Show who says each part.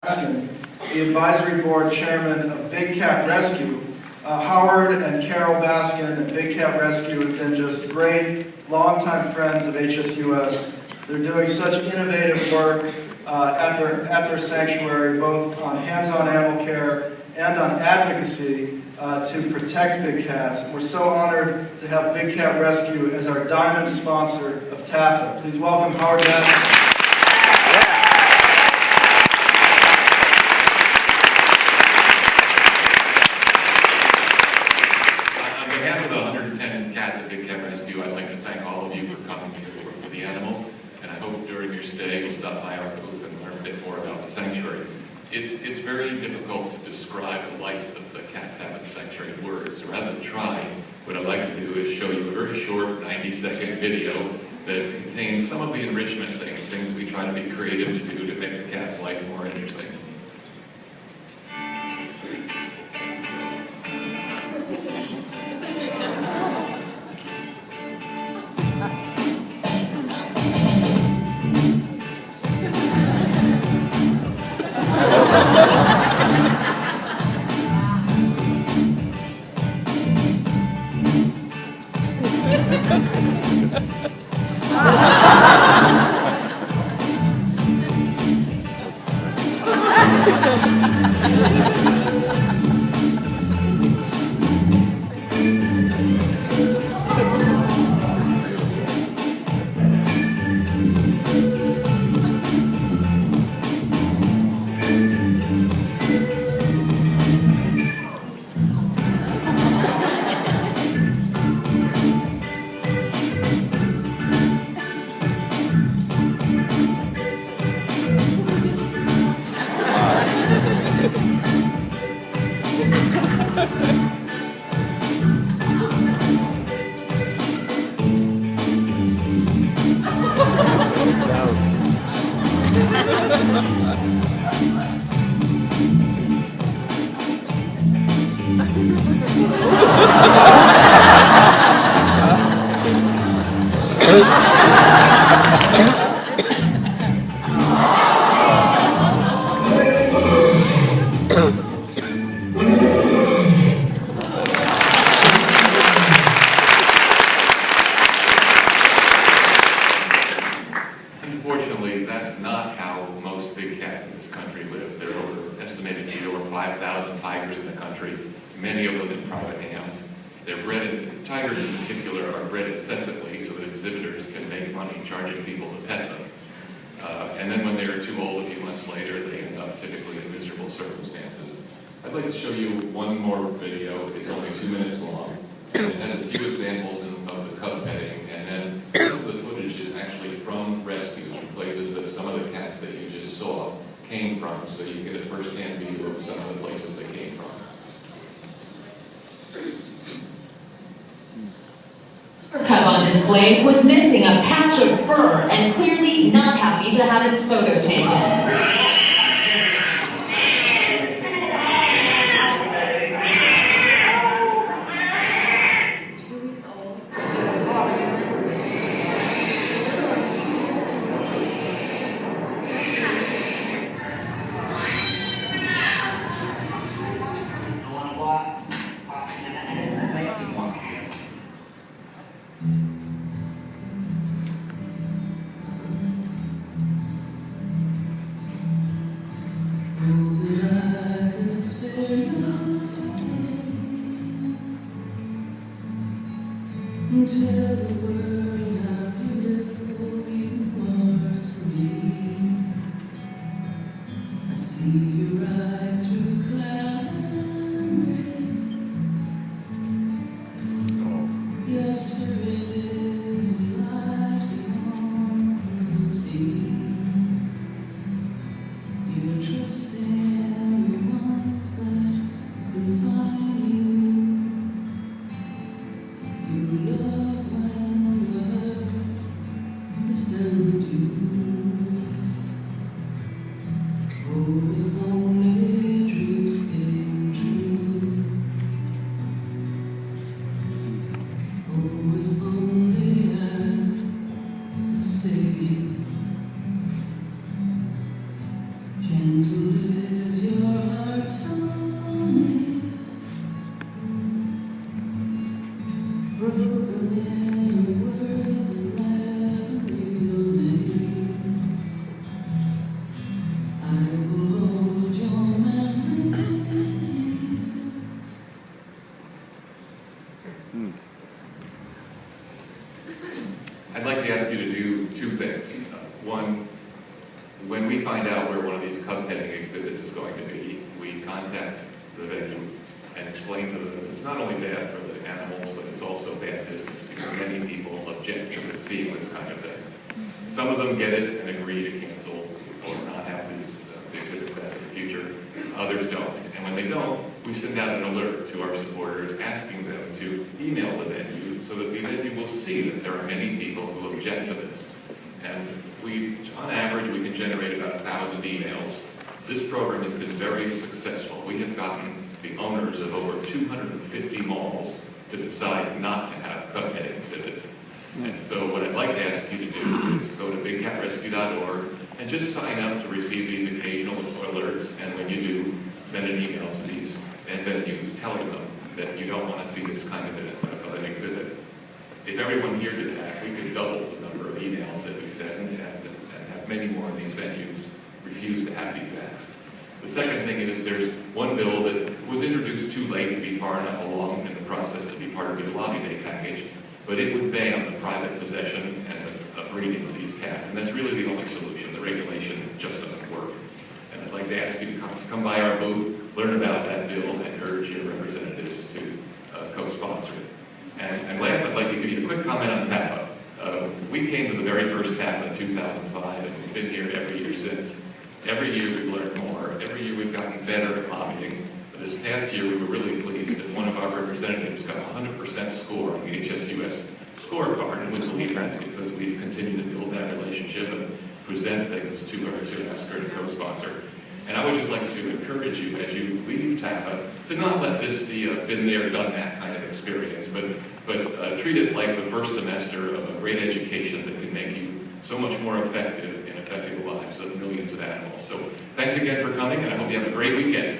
Speaker 1: Baskin, the advisory board chairman of Big Cat Rescue. Howard and Carol Baskin and Big Cat Rescue have been just great, longtime friends of HSUS. They're doing such innovative work at their sanctuary, both on hands-on animal care and on advocacy to protect big cats. We're so honored to have Big Cat Rescue as our diamond sponsor of TAFA. Please welcome Howard Baskin.
Speaker 2: Cats at Big Cat Rescue, I'd like to thank all of you for coming here to work with the animals, and I hope during your stay you'll stop by our booth and learn a bit more about the sanctuary. It's very difficult to describe the life that the cats have in the sanctuary in words, so rather than trying, what I'd like to do is show you a very short 90-second video that contains some of the enrichment things we try to be creative to do to make the cat's life more interesting. Unfortunately, that's not how most big cats in this country live. There are estimated to be over 5,000 tigers in the country, many of them in private hands. They're bred, tigers in particular are bred incessantly so that exhibitors can make money charging people to pet them. And then when they're too old, a few months later, they end up typically in miserable circumstances. I'd like to show you one more video. It's only 2 minutes long. And it has a few examples of the cub petting, and then most of the footage is actually from rescues, from places that some of the cats that you just saw came from, so you get a first-hand view of some of the places they came from.
Speaker 3: Cub on display was missing a patch of fur and clearly not happy to have its photo taken.
Speaker 4: Tell the world how beautiful you are to me. I see your eyes through cloud and rain. Your spirit is light beyond cruising. You trust in the ones that could find you. You love when love is done you. Oh, if only dreams came true. Oh, if only I could save you. Gentle will hold your memory dear.
Speaker 2: I'd like to ask you to do two things. One, when we find out where one of these cub petting exhibits is going to be, we contact the venue and explain to them that it's not only bad for the animals, but it's also bad business because many people object to seeing this kind of thing. Some of them get it and agree to cancel or not have these exhibits back in the future. Others don't. And when they don't, we send out an alert to our supporters asking them to email the venue so that the venue will see that there are many people who object to this. And on average, we can generate about 1,000 emails. This program has been very successful. We have gotten the owners of over 250 malls to decide not to have cub petting exhibits. And so what I'd like to ask you to do is go to bigcatrescue.org and just sign up to receive these occasional alerts. And when you do, send an email to these venues telling them that you don't want to see this kind of an exhibit. If everyone here did that, we could double the number of emails that we send and have many more of these venues refuse to have these acts. The second thing is there's one bill that was introduced too late to be far enough along in the process to be part of the lobby day package, but it would ban the private possession and the breeding of these cats, and that's really the only solution. The regulation just doesn't work. And I'd like to ask you to come by our booth, learn about that bill, and urge your representatives to co-sponsor it. And last, I'd like to give you a quick comment on TAFA. We came to the very first TAFA in 2005, and we've been here every year since. Every year we've learned more. Every year we've gotten better at lobbying. This past year we were really pleased that one of our representatives got a 100% score on the HSUS scorecard, and we believe that's because we continue to build that relationship and present things to her to ask her to co-sponsor. And I would just like to encourage you as you leave TAFA to not let this be a been there, done that kind of experience, but treat it like the first semester of a great education that can make you so much more effective in affecting the lives of millions of animals. So thanks again for coming, and I hope you have a great weekend.